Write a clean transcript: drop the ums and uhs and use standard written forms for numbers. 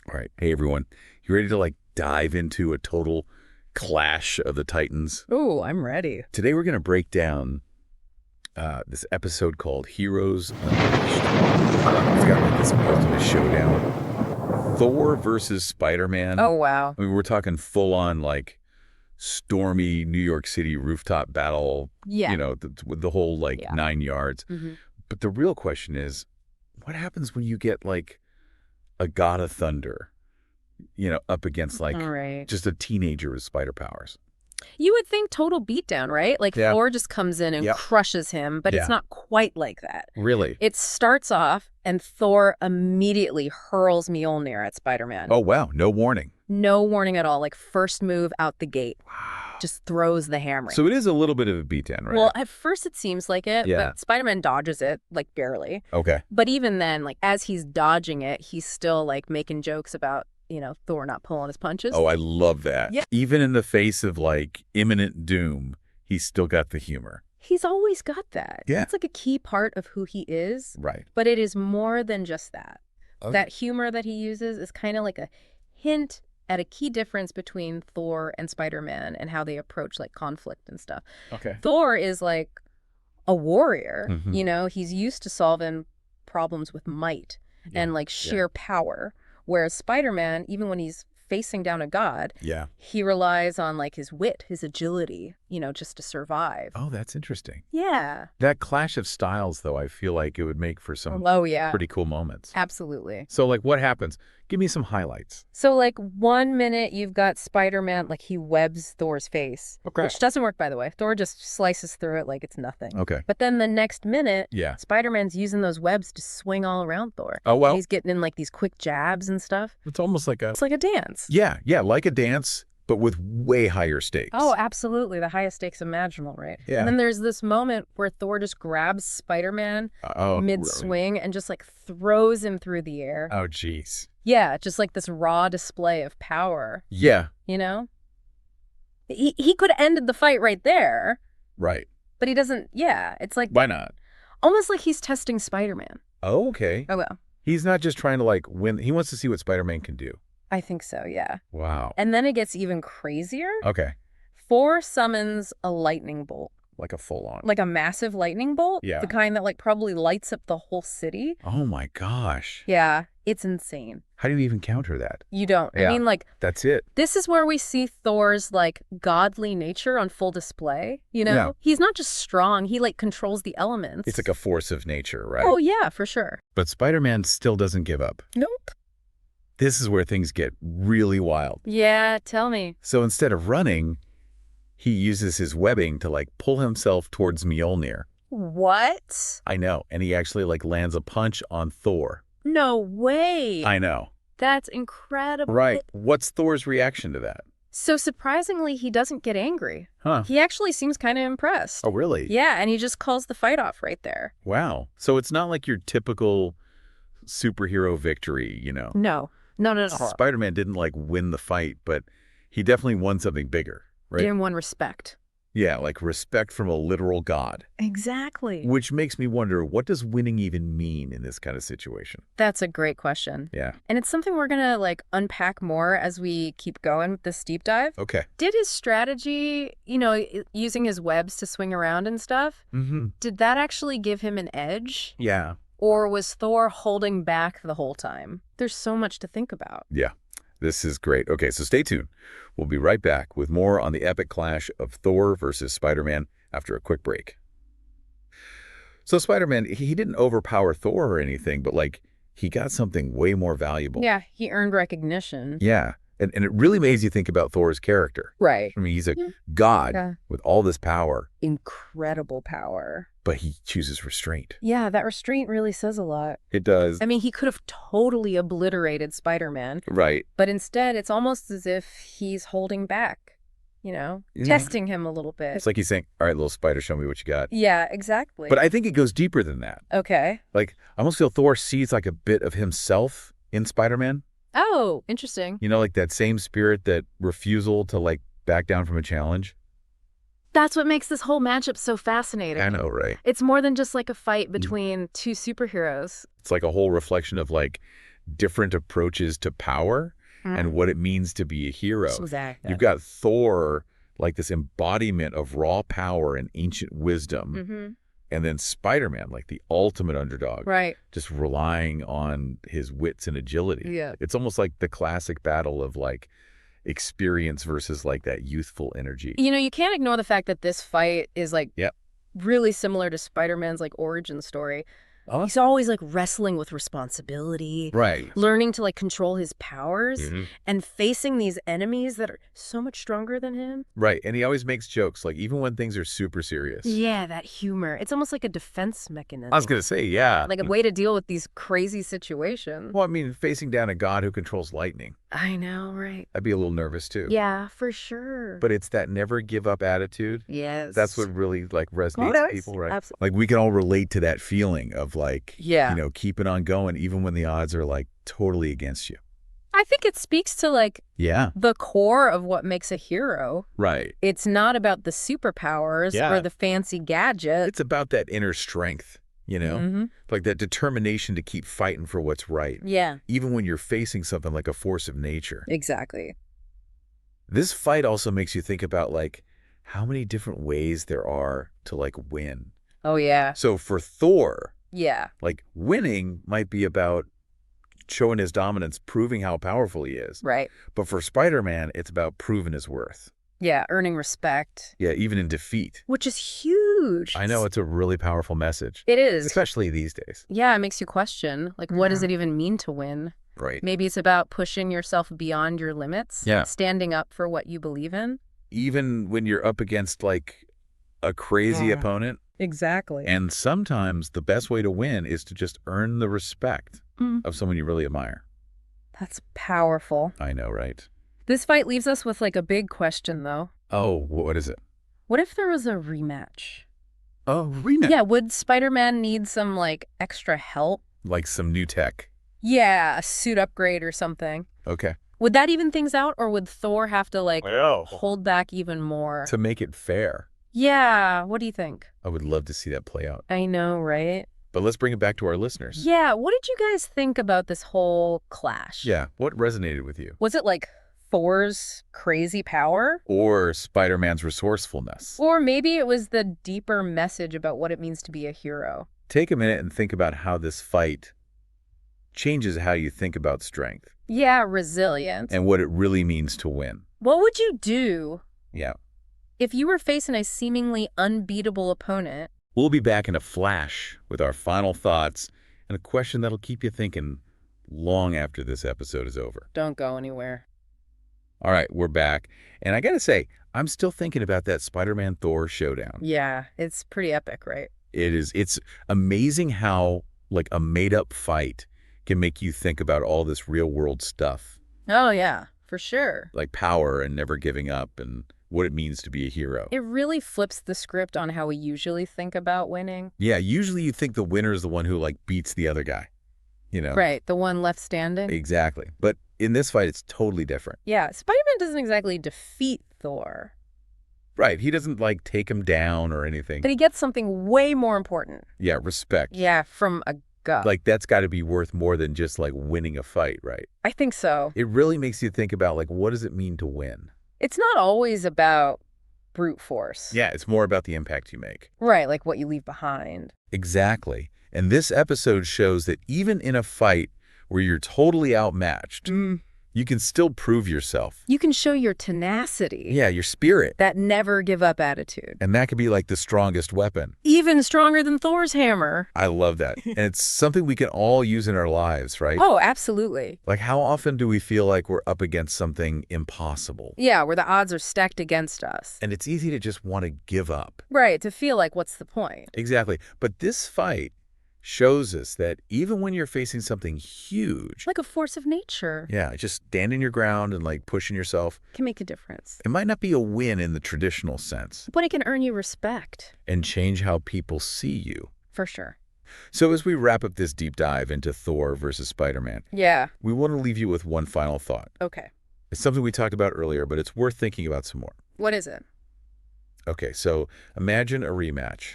All right. Hey, everyone. You ready to dive into a total clash of the Titans? Ooh, I'm ready. Today we're going to break down this episode called Heroes Unleashed. It's got this ultimate showdown. Thor versus Spider-Man. Oh, wow. I mean, we're talking full-on stormy New York City rooftop battle. Yeah. You know, with the whole 9 yards. Mm-hmm. But the real question is, what happens when you get a god of thunder, up against Right. just a teenager with spider powers? You would think total beatdown, right? Yeah. Thor just comes in and Yep. crushes him, but Yeah. it's not quite like that. Really? It starts off and Thor immediately hurls Mjolnir at Spider-Man. Oh, wow. No warning. No warning at all. First move out the gate. Wow. Just throws the hammer. So it is a little bit of a beatdown, right? Well, at first it seems like it, Yeah. but Spider-Man dodges it, barely. Okay. But even then, as he's dodging it, he's still, making jokes about, Thor not pulling his punches. Oh, I love that. Yeah. Even in the face of, imminent doom, he's still got the humor. He's always got that. Yeah. It's a key part of who he is, Right. but it is more than just that. Okay. That humor that he uses is kind of like a hint at a key difference between Thor and Spider-Man and how they approach, conflict and stuff. Okay. Thor is, a warrior. Mhm. He's used to solving problems with might and, sheer power. Whereas Spider-Man, even when he's facing down a god, Yeah. he relies on, his wit, his agility, just to survive. Oh, that's interesting. Yeah. That clash of styles, though, I feel like it would make for some Oh, yeah. pretty cool moments. Absolutely. So, what happens? Give me some highlights. So, 1 minute you've got Spider-Man, he webs Thor's face. Okay. Which doesn't work, by the way. Thor just slices through it like it's nothing. Okay. But then the next minute, Yeah. Spider-Man's using those webs to swing all around Thor. Oh, well. He's getting in, these quick jabs and stuff. It's almost like a... It's like a dance. Yeah, like a dance, but with way higher stakes. Oh, absolutely. The highest stakes imaginable, right? Yeah. And then there's this moment where Thor just grabs Spider-Man really? mid-swing and just, throws him through the air. Oh, jeez. Yeah, just this raw display of power, Yeah, you know? He could have ended the fight right there, right. but he doesn't. Yeah, it's Why not? almost like he's testing Spider-Man. Oh, okay. Oh, well, He's not just trying to, win. He wants to see what Spider-Man can do. I think so, yeah. Wow. And then it gets even crazier. Okay. Thor summons a lightning bolt, Like a full-on. a massive lightning bolt. Yeah. The kind that, probably lights up the whole city. Oh, my gosh. Yeah, it's insane. How do you even counter that? You don't. Yeah. I mean, That's it. this is where we see Thor's, godly nature on full display, Yeah. He's not just strong, he, controls the elements. It's like a force of nature, right? Oh, yeah, for sure. But Spider-Man still doesn't give up. Nope. This is where things get really wild. Yeah, tell me. So instead of running, he uses his webbing to, pull himself towards Mjolnir. What? I know. And he actually, lands a punch on Thor. No way. I know. That's incredible. Right. What's Thor's reaction to that? So surprisingly, he doesn't get angry. Huh. He actually seems kind of impressed. Oh, really? Yeah, and he just calls the fight off right there. Wow. So it's not like your typical superhero victory, No, not at all. Spider-Man didn't, win the fight, but he definitely won something bigger, right? In one respect. Yeah, respect from a literal god. Exactly. Which makes me wonder, what does winning even mean in this kind of situation? That's a great question. Yeah. And it's something we're going to unpack more as we keep going with this deep dive. Okay. Did his strategy, using his webs to swing around and stuff, Mm-hmm. did that actually give him an edge? Yeah. Or was Thor holding back the whole time? There's so much to think about. Yeah. This is great. Okay, so stay tuned. We'll be right back with more on the epic clash of Thor versus Spider-Man after a quick break. So Spider-Man, he didn't overpower Thor or anything, but he got something way more valuable. Yeah, he earned recognition. Yeah. And it really made you think about Thor's character. Right. I mean, he's a Yeah. god Yeah. with all this power, Incredible power. but he chooses restraint. Yeah, that restraint really says a lot. It does. I mean, he could have totally obliterated Spider-Man, Right. but instead it's almost as if he's holding back, Yeah. testing him a little bit. It's like he's saying, all right, little spider, show me what you got. Yeah, exactly. But I think it goes deeper than that. Okay. I almost feel Thor sees a bit of himself in Spider-Man. Oh, interesting. That same spirit, that refusal to back down from a challenge. That's what makes this whole matchup so fascinating. I know, right? It's more than just a fight between two superheroes. It's a whole reflection of different approaches to power and what it means to be a hero. Exactly. You've got Thor, like this embodiment of raw power and ancient wisdom, and then Spider-Man, like the ultimate underdog, Right. just relying on his wits and agility. Yeah. It's almost like the classic battle of like experience versus like that youthful energy. You can't ignore the fact that this fight is like Yep. really similar to Spider-Man's like origin story. He's always like wrestling with responsibility, Right. learning to like control his powers Mhm. and facing these enemies that are so much stronger than him. Right. And he always makes jokes, like even when things are super serious. Yeah, that humor. It's almost like a defense mechanism. I was going to say, yeah. Like a way to deal with these crazy situations. Well, I mean, facing down a god who controls lightning, I know, right? I'd be a little nervous too. Yeah, for sure. But it's that never give up attitude. Yes. That's what really like resonates with people, right? Absolutely. Like we can all relate to that feeling of like, Yeah. keeping on going even when the odds are like totally against you. I think it speaks to like Yeah. the core of what makes a hero. Right. It's not about the superpowers Yeah. or the fancy gadgets. It's about that inner strength, like that determination to keep fighting for what's right, Yeah, even when you're facing something like a force of nature. exactly. This fight also makes you think about like how many different ways there are to like win. Oh, yeah. So for Thor, Yeah. like winning might be about showing his dominance, proving how powerful he is. Right. But for Spider-Man, it's about proving his worth. Yeah, earning respect. Yeah, even in defeat. Which is huge. I know it's a really powerful message, It is. especially these days. Yeah, it makes you question, like, what does it even mean to win? Right. Maybe it's about pushing yourself beyond your limits. Yeah. Standing up for what you believe in. Even when you're up against like a crazy opponent. Exactly. And sometimes the best way to win is to just earn the respect of someone you really admire. That's powerful. I know, right? This fight leaves us with like a big question, though. Oh, what is it? What if there was a rematch? Oh, rematch. Yeah, would Spider-Man need some like extra help? Like some new tech. Yeah, a suit upgrade or something. Okay. Would that even things out, or would Thor have to like hold back even more? To make it fair. Yeah, what do you think? I would love to see that play out. I know, right? But let's bring it back to our listeners. Yeah, what did you guys think about this whole clash? Yeah, what resonated with you? Was it like Thor's crazy power? Or Spider-Man's resourcefulness? Or maybe it was the deeper message about what it means to be a hero. Take a minute and think about how this fight changes how you think about strength. Yeah, resilience. And what it really means to win. What would you do Yeah. if you were facing a seemingly unbeatable opponent? We'll be back in a flash with our final thoughts and a question that'll keep you thinking long after this episode is over. Don't go anywhere. All right, we're back. And I gotta say, I'm still thinking about that Spider-Man Thor showdown. Yeah, it's pretty epic, right? It's amazing how like a made-up fight can make you think about all this real-world stuff. Oh, yeah, for sure. Like power and never giving up and what it means to be a hero. It really flips the script on how we usually think about winning. Yeah, usually you think the winner is the one who like beats the other guy, Right, the one left standing. Exactly. But in this fight, it's totally different. Yeah, Spider-Man doesn't exactly defeat Thor, Right. He doesn't like take him down or anything. but he gets something way more important. Yeah, respect. Yeah, from a god. Like that's got to be worth more than just like winning a fight, right? I think so. It really makes you think about like what does it mean to win? It's not always about brute force. Yeah, it's more about the impact you make. Right, like what you leave behind. Exactly. And this episode shows that even in a fight where you're totally outmatched, you can still prove yourself. You can show your tenacity. Yeah, your spirit. That never give up attitude. And that could be like the strongest weapon. Even stronger than Thor's hammer. I love that. And it's something we can all use in our lives, right? Oh, absolutely. Like how often do we feel like we're up against something impossible? Yeah, where the odds are stacked against us. And it's easy to just want to give up. Right, to feel like what's the point? Exactly. But this fight shows us that even when you're facing something huge, Like a force of nature. yeah, just standing your ground and like pushing yourself, Can make a difference. it might not be a win in the traditional sense But it can earn you respect. and change how people see you. For sure. So as we wrap up this deep dive into Thor versus Spider-Man, Yeah. we want to leave you with one final thought. Okay. It's something we talked about earlier, but it's worth thinking about some more. What is it? Okay, so imagine a rematch.